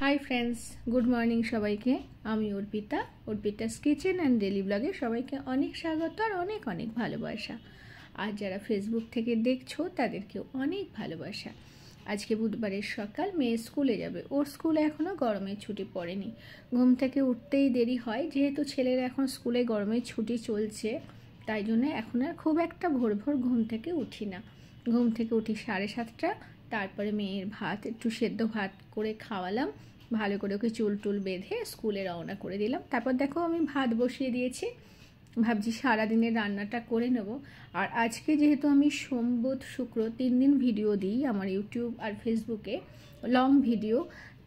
Hi friends, good morning সবাইকে। আমি Arpita's kitchen and daily ব্লগে সবাইকে অনেক স্বাগত আর অনেক অনেক ভালোবাসা। আর যারা ফেসবুক থেকে দেখছো তাদেরকেও অনেক ভালোবাসা। আজকে বুধবারের সকাল, মেয়ে স্কুলে যাবে। ওর স্কুলে এখনও গরমের ছুটি পড়েনি। ঘুম থেকে উঠতেই দেরি হয়, যেহেতু ছেলের এখন স্কুলে গরমের ছুটি চলছে, তাই জন্য এখন আর খুব একটা ভোর ভোর ঘুম থেকে উঠি না। ঘুম থেকে উঠি 7:30। তারপরে মেয়ের ভাত, একটু সেদ্ধ ভাত করে খাওয়ালাম, ভালো করে ওকে চুল টুল বেঁধে স্কুলে রওনা করে দিলাম। তারপর দেখো আমি ভাত বসিয়ে দিয়েছি, ভাবছি সারাদিনের রান্নাটা করে নেব। আর আজকে যেহেতু আমি সোম, বুধ, শুক্র 3 দিন ভিডিও দিই আমার ইউটিউব আর ফেসবুকে, লং ভিডিও,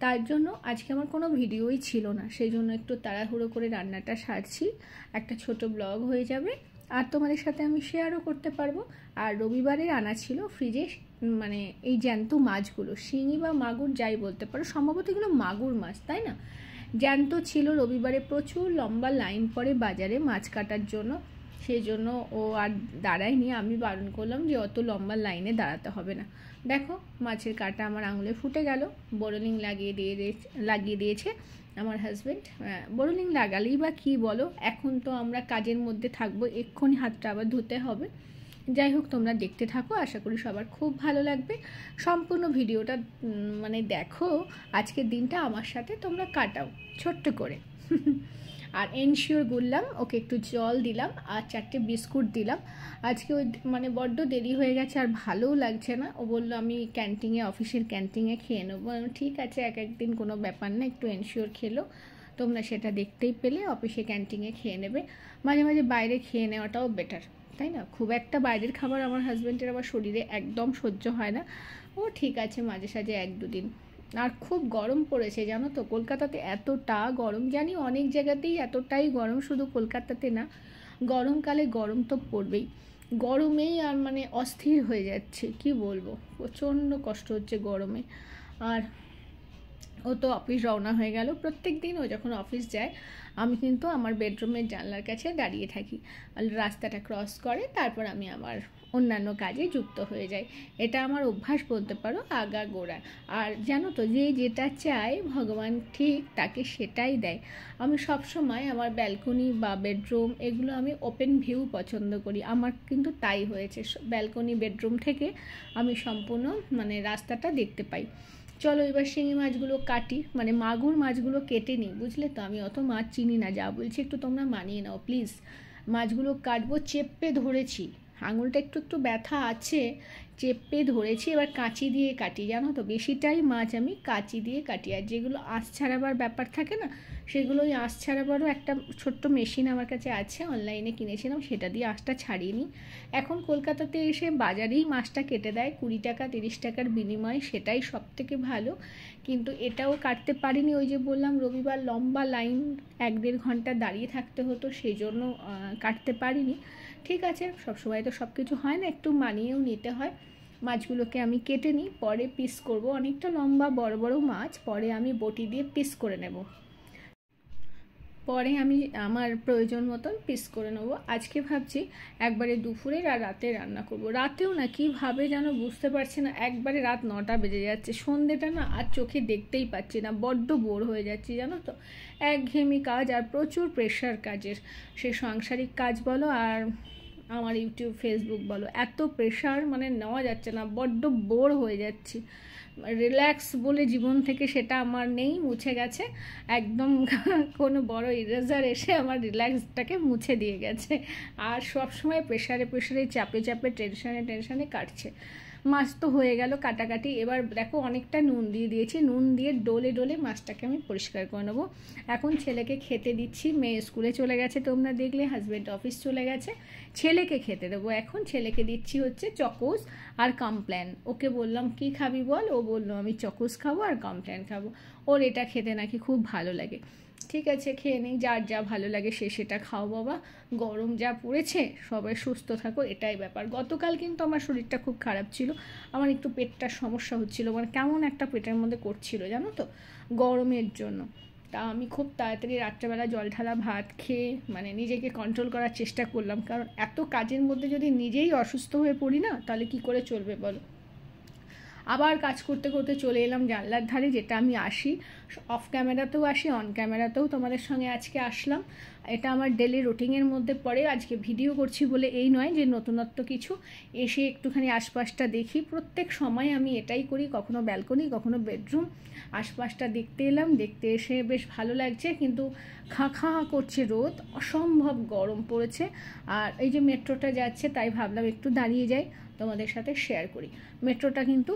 তার জন্য আজকে আমার কোনো ভিডিওই ছিল না। সেই জন্য একটু তাড়াহুড়ো করে রান্নাটা সারছি, একটা ছোট ব্লগ হয়ে যাবে আর তোমাদের সাথে আমি শেয়ারও করতে পারবো। আর রবিবারে আনা ছিল ফ্রিজে, মানে এই জ্যান্ত মাছগুলো, শিঙি বা মাগুর যাই বলতে পারো, সম্ভবত এগুলো মাগুর মাছ, তাই না? জ্যান্ত ছিল। রবিবারে প্রচুর লম্বা লাইন পড়ে বাজারে মাছ কাটার জন্য, সেই জন্য ও আর দাঁড়ায়নি। আমি বারণ করলাম যে অত লম্বা লাইনে দাঁড়াতে হবে না। দেখো মাছের কাঁটা আমার আঙুলে ফুটে গেল। বোরোলিং লাগিয়ে দিয়েছে আমার হাজব্যান্ড। বোরোলিং লাগালেই বা কী বলো, এখন তো আমরা কাজের মধ্যে থাকবো, এক্ষুনি হাতটা আবার ধুতে হবে। যাই হোক, তোমরা দেখতে থাকো, আশা করি সবার খুব ভালো লাগবে। সম্পূর্ণ ভিডিওটা মানে দেখো, আজকের দিনটা আমার সাথে তোমরা কাটাও ছোট্ট করে। আর এনশিওর গুললাম, ওকে একটু জল দিলাম আর 4টে বিস্কুট দিলাম। আজকে ওই মানে বড্ড দেরি হয়ে গেছে আর ভালোও লাগছে না। ও বললো আমি ক্যান্টিনে, অফিসের ক্যান্টিনে খেয়ে নেবো। ঠিক আছে, এক একদিন কোনো ব্যাপার না, একটু এনশিওর খেলো, তোমরা সেটা দেখতেই পেলে। অফিসে ক্যান্টিনে খেয়ে নেবে, মাঝে মাঝে বাইরে খেয়ে নেওয়াটাও বেটার, তাই না? খুব একটা বাইরের খাবার আমার হাজব্যান্ডের আবার শরীরে একদম সহ্য হয় না। ও ঠিক আছে মাঝে সাঝে 1-2 দিন। আর খুব গরম পড়েছে জানো তো, কলকাতাতে এতটা গরম, জানি অনেক জায়গাতেই এতটাই গরম, শুধু কলকাতাতে না। গরমকালে গরম তো পড়বেই, গরমেই আর মানে অস্থির হয়ে যাচ্ছে, কি বলবো, প্রচণ্ড কষ্ট হচ্ছে গরমে। আর ও তো অফিস রওনা হয়ে গেল। প্রত্যেক দিন ও যখন অফিস যায়, আমি কিন্তু আমার বেডরুমের জানলার কাছে দাঁড়িয়ে থাকি, আর রাস্তাটা ক্রস করে, তারপর আমি আমার অন্যান্য কাজে যুক্ত হয়ে যাই। এটা আমার অভ্যাস বলতে পারো, আগা গোড়া। আর জানো তো, যে যেটা চায় ভগবান ঠিক তাকে সেটাই দেয়। আমি সবসময় আমার ব্যালকনি বা বেডরুম এগুলো আমি ওপেন ভিউ পছন্দ করি। আমার কিন্তু তাই হয়েছে, ব্যালকনি বেডরুম থেকে আমি সম্পূর্ণ মানে রাস্তাটা দেখতে পাই। চলো এবার শিঙি মাছগুলো কাটি, মানে মাগুর মাছগুলো কেটে নিই, বুঝলে তো? আমি অত মাছ চিনি না, যা বলছি একটু তোমরা মানিয়ে নাও প্লিজ। মাছগুলো কাটবো, চেপে ধরেছি, আঙুলটা একটু একটু ব্যথা আছে, চেপে ধরেছি। এবার কাঁচি দিয়ে কাটি, জানো তো, বেশিটাই মাছ আমি কাঁচি দিয়ে কাটি। আর যেগুলো আঁশ ছাড়াবার ব্যাপার থাকে না, সেগুলো ওই আঁশ ছাড়াবারও একটা ছোট্ট মেশিন আমার কাছে আছে, অনলাইনে কিনেছিলাম, সেটা দিয়ে আঁশটা ছাড়িয়ে নিই। এখন কলকাতাতে এসে বাজারেই মাছটা কেটে দেয় 20 টাকা 30 টাকার বিনিময়ে, সেটাই সব থেকে ভালো। কিন্তু এটাও কাটতে পারিনি, ওই যে বললাম রবিবার লম্বা লাইন, 1-1.5 ঘন্টা দাঁড়িয়ে থাকতে হতো, সেই জন্য কাটতে পারিনি। ঠিক আছে, সবসময় তো সব কিছু হয় না, একটু মানিয়েও নিতে হয়। মাছগুলোকে আমি কেটে নিই, পরে পিস করব। অনেকটা লম্বা বড় বড় মাছ, পরে আমি বটি দিয়ে পিস করে নেব, পরে আমি আমার প্রয়োজন মতন পিস করে নেবো। আজকে ভাবছি একবারে দুপুরের আর রাতে রান্না করব। রাতেও না কীভাবে যেন বুঝতে পারছি না, একবারে রাত 9টা বেজে যাচ্ছে, সন্ধ্যেটা না আর চোখে দেখতেই পাচ্ছি না, বড্ড বোর হয়ে যাচ্ছি জানো তো। একঘেয়েমি কাজ আর প্রচুর প্রেশার কাজের, সে সাংসারিক কাজ বলো আর আমার ইউটিউব ফেসবুক বলো, এত প্রেশার মানে নেওয়া যাচ্ছে না, বড্ড বোর হয়ে যাচ্ছি। রিল্যাক্স বলে জীবন থেকে সেটা আমার নেই, মুছে গেছে একদম। কোনো বড় ইরেজার এসে আমার রিল্যাক্সটাকে মুছে দিয়ে গেছে। আর সব সময় প্রেশারে প্রেশারে, চাপে চাপে, টেনশানে টেনশানে কাটছে। মাছ তো হয়ে গেল কাটাকাটি, এবার দেখো অনেকটা নুন দিয়ে দিয়েছি, নুন দিয়ে ডলে ডলে মাছটাকে আমি পরিষ্কার করে নেবো। এখন ছেলেকে খেতে দিচ্ছি, মেয়ে স্কুলে চলে গেছে তোমরা দেখলে, হাজব্যান্ড অফিস চলে গেছে, ছেলেকে খেতে দেবো। এখন ছেলেকে দিচ্ছি হচ্ছে চকোস আর কমপ্ল্যান। ওকে বললাম কি খাবি বল, ও বললো আমি চকোস খাবো আর কমপ্ল্যান খাবো, ওর এটা খেতে নাকি খুব ভালো লাগে। ঠিক আছে, খেয়ে নেই, যার যা ভালো লাগে সে সেটা খাও বাবা, গরম যা পড়েছে, সবাই সুস্থ থাকো, এটাই ব্যাপার। গতকাল কিন্তু আমার শরীরটা খুব খারাপ ছিল, আমার একটু পেটটার সমস্যা হচ্ছিল, মানে কেমন একটা পেটের মধ্যে করছিল জানো তো, গরমের জন্য। তা আমি খুব তাড়াতাড়ি রাত্রেবেলা জল ঢালা ভাত খেয়ে মানে নিজেকে কন্ট্রোল করার চেষ্টা করলাম, কারণ এত কাজের মধ্যে যদি নিজেই অসুস্থ হয়ে পড়ি না, তাহলে কি করে চলবে বলো। আবার কাজ করতে করতে চলে এলাম জানলার ধারে, যেটা আমি আসি অফ ক্যামেরাতেও আসি, অন ক্যামেরাতেও তোমাদের সঙ্গে আজকে আসলাম। এটা আমার ডেলি রুটিনের মধ্যে পড়ে। আজকে ভিডিও করছি বলে এই নয় যে নতুনত্ব কিছু, এসে একটুখানি আশপাশটা দেখি। প্রত্যেক সময় আমি এটাই করি, কখনো ব্যালকনি কখনো বেডরুম, আশপাশটা দেখতে এলাম। দেখতে এসে বেশ ভালো লাগছে, কিন্তু খাঁ খাঁ করছে রোদ, অসম্ভব গরম পড়েছে। আর এই যে মেট্রোটা যাচ্ছে, তাই ভাবলাম একটু দাঁড়িয়ে যাই, তোমাদের সাথে শেয়ার করি। মেট্রোটা কিন্তু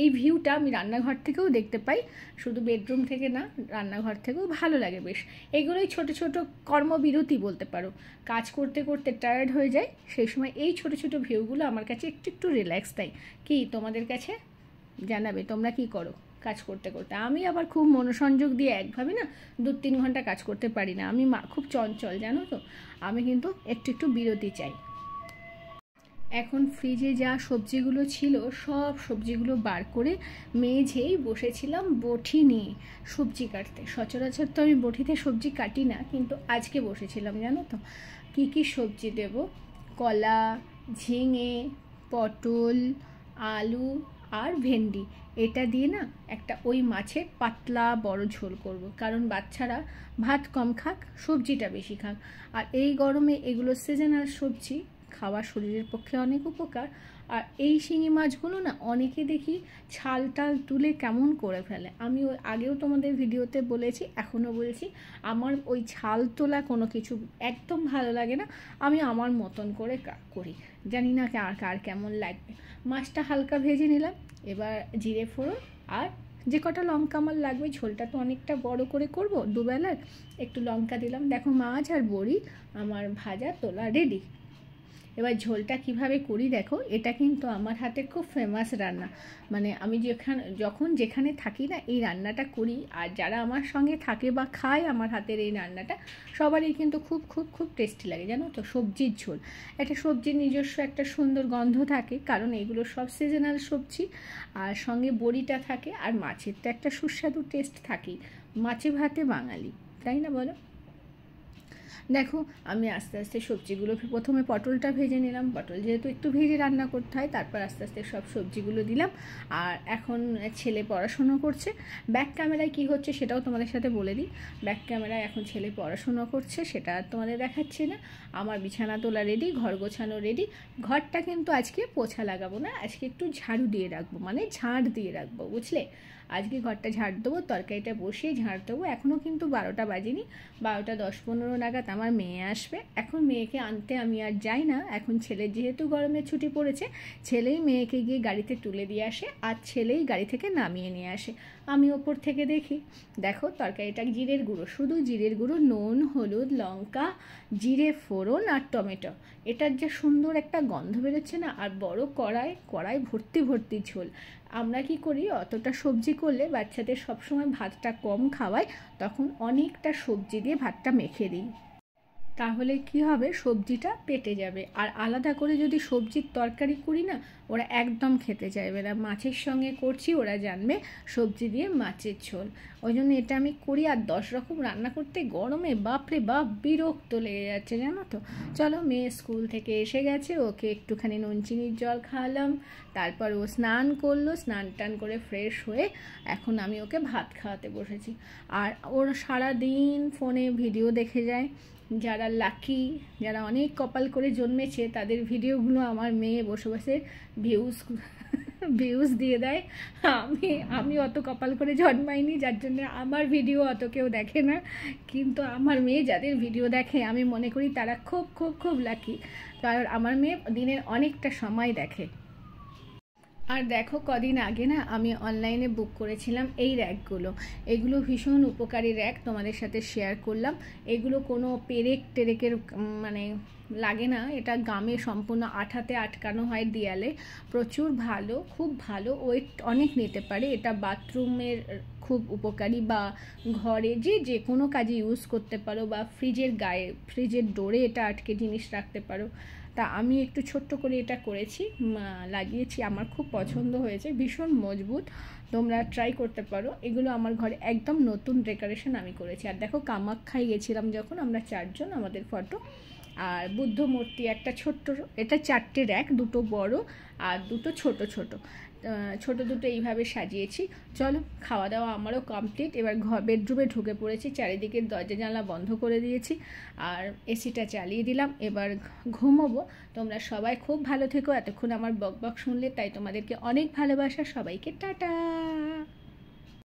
এই ভিউটা আমি রান্নাঘর থেকেও দেখতে পাই, শুধু বেডরুম থেকে না, রান্নাঘর থেকেও ভালো লাগে বেশ। এগুলোই ছোট ছোট কর্মবিরতি বলতে পারো। কাজ করতে করতে টায়ার্ড হয়ে যায়, সেই সময় এই ছোট ছোট ভিউগুলো আমার কাছে একটু একটু রিল্যাক্স দেয়। কি তোমাদের কাছে জানাবে তোমরা কি করো কাজ করতে করতে? আমি আবার খুব মনোসংযোগ দিয়ে একভাবে না 2-3 ঘন্টা কাজ করতে পারি না, আমি খুব চঞ্চল জানো তো। আমি কিন্তু একটু একটু বিরতি চাই। এখন ফ্রিজে যা সবজিগুলো ছিল সব সবজিগুলো বার করে মেঝেই বসেছিলাম বটি নিয়ে সবজি কাটতে। সচরাচর তো আমি বটিতে সবজি কাটি না, কিন্তু আজকে বসেছিলাম জানো তো। কি কি সবজি দেব? কলা, ঝিঙে, পটল, আলু আর ভেন্ডি, এটা দিয়ে না একটা ওই মাছের পাতলা বড় ঝোল করব। কারণ বাচ্চারা ভাত কম খাক, সবজিটা বেশি খাক। আর এই গরমে এগুলো সিজনাল সবজি, খাওয়া শরীরের পক্ষে অনেক উপকার। আর এই শিঙি মাছগুলো না অনেকে দেখি ছাল টাল তুলে কেমন করে ফেলে। আমি ওই আগেও তোমাদের ভিডিওতে বলেছি, এখনও বলছি, আমার ওই ছাল তোলা কোনো কিছু একদম ভালো লাগে না। আমি আমার মতন করে করি, জানি না কার কেমন লাগবে। মাছটা হালকা ভেজে নিলাম, এবার জিরে ফোড়ন আর যে কটা লঙ্কা আমার লাগবে, ঝোলটা তো অনেকটা বড় করে করব দুবেলার, একটু লঙ্কা দিলাম। দেখো মাছ আর বড়ি আমার ভাজা তোলা রেডি। এবার ঝোলটা কিভাবে করি দেখো, এটা কিন্তু আমার হাতে খুব ফেমাস রান্না। মানে আমি যখন যেখানে থাকি না এই রান্নাটা করি, আর যারা আমার সঙ্গে থাকে বা খায় আমার হাতের এই রান্নাটা, সবারই কিন্তু খুব খুব খুব টেস্টি লাগে জানো তো। সবজির ঝোল, একটা সবজির নিজস্ব একটা সুন্দর গন্ধ থাকে, কারণ এগুলো সব সিজনাল সবজি। আর সঙ্গে বড়িটা থাকে, আর মাছের তো একটা সুস্বাদু টেস্ট থাকেই। মাছে ভাতে বাঙালি, তাই না বলো? দেখো আমি আস্তে আস্তে সবজিগুলো, প্রথমে পটলটা ভেজে নিলাম। পটল যেহেতু একটু ভেজে রান্না করতে হয়, তারপর আস্তে আস্তে সব সবজিগুলো দিলাম। আর এখন ছেলে পড়াশুনো করছে। ব্যাক ক্যামেরায় কি হচ্ছে সেটাও তোমাদের সাথে বলে দিই। ব্যাক ক্যামেরায় এখন ছেলে পড়াশুনো করছে, সেটা তোমাদের দেখাচ্ছি না। আমার বিছানা তোলা রেডি, ঘর গোছানো রেডি। ঘরটা কিন্তু আজকে পোছা লাগাবো না, আজকে একটু ঝাড়ু দিয়ে রাখবো, মানে ঝাঁট দিয়ে রাখবো, বুঝলে? আজকে ঘরটা ঝাড় দেবো, তরকারিটা বসিয়ে ঝাড় দেবো। এখনও কিন্তু 12টা বাজেনি, 12টা 10-15 নাগাদ আমার মেয়ে আসবে। এখন মেয়েকে আনতে আমি আর যাই না, এখন ছেলের যেহেতু গরমের ছুটি পড়েছে, ছেলেই মেয়েকে গিয়ে গাড়িতে তুলে দিয়ে আসে, আর ছেলেই গাড়ি থেকে নামিয়ে নিয়ে আসে। আমি ওপর থেকে দেখি। দেখো তরকারিটা জিরের গুঁড়ো, শুধু জিরের গুঁড়ো, নুন, হলুদ, লঙ্কা, জিরে ফোড়ন আর টমেটো, এটার যে সুন্দর একটা গন্ধ বেরোচ্ছে না। আর বড় কড়াই ভর্তি ভর্তি ঝোল। আমরা কি করি, অতটা সবজি করলে বাচ্চাদের সবসময় ভাতটা কম খাওয়াই, তখন অনেকটা সবজি দিয়ে ভাতটা মেখে দিই। তাহলে কি হবে, সবজিটা পেটে যাবে। আর আলাদা করে যদি সবজির তরকারি করি না, ওরা একদম খেতে চাইবে না। মাছের সঙ্গে করছি, ওরা জানবে সবজি দিয়ে মাছের ঝোল, ওই জন্য এটা আমি করি। আর 10 রকম রান্না করতে গরমে বাপরে বাপ বিরক্ত লেগে যাচ্ছে জানো তো। চলো, মেয়ে স্কুল থেকে এসে গেছে, ওকে একটুখানি নুন চিনির জল খাওয়ালাম, তারপর ও স্নান করলো, স্নান টান করে ফ্রেশ হয়ে এখন আমি ওকে ভাত খাওয়াতে বসেছি। আর ওর সারাদিন ফোনে ভিডিও দেখে যায়। যারা লাকি, যারা অনেক কপাল করে জন্মেছে, তাদের ভিডিওগুলো আমার মেয়ে বসে বসে ভিউজ দিয়ে দেয়। আমি অত কপাল করে জন্মাইনি, যার জন্য আমার ভিডিও অত কেউ দেখে না। কিন্তু আমার মেয়ে যাদের ভিডিও দেখে, আমি মনে করি তারা খুব খুব খুব লাকি। কারণ আমার মেয়ে দিনের অনেকটা সময় দেখে। আর দেখো কদিন আগে না আমি অনলাইনে বুক করেছিলাম এই র্যাকগুলো। এগুলো ভীষণ উপকারী র্যাক, তোমাদের সাথে শেয়ার করলাম। এগুলো কোনো পেরেক টেরেকের মানে লাগে না, এটা গামে সম্পূর্ণ আঠাতে আটকানো হয় দেয়ালে। প্রচুর ভালো, খুব ভালো, ওয়েট অনেক নিতে পারে। এটা বাথরুমের খুব উপকারী, বা ঘরে যে কোনো কাজে ইউজ করতে পারো, বা ফ্রিজের গায়ে, ফ্রিজের ডোরে এটা আটকে জিনিস রাখতে পারো। তা আমি একটু ছোট্ট করে এটা করেছি, লাগিয়েছি, আমার খুব পছন্দ হয়েছে, ভীষণ মজবুত। তোমরা ট্রাই করতে পারো। এগুলো আমার ঘরে একদম নতুন ডেকোরেশন আমি করেছি। আর দেখো কামাখ্যায় গেছিলাম যখন আমরা 4 জন, আমাদের ফটো। আর বুদ্ধ মূর্তি একটা ছোট্ট, এটা 4টে র্যাক, 2টো বড় আর 2টো ছোট ছোট। ছোটো দুটো এইভাবে সাজিয়েছি। চলো, খাওয়া দাওয়া আমারও কমপ্লিট। এবার বেডরুমে ঢুকে পড়েছি, চারিদিকে দরজা জানলা বন্ধ করে দিয়েছি আর এসিটা চালিয়ে দিলাম। এবার ঘুমোবো। তোমরা সবাই খুব ভালো থেকো। এতক্ষণ আমার বক বক শুনলে, তাই তোমাদেরকে অনেক ভালোবাসা। সবাইকে টাটা।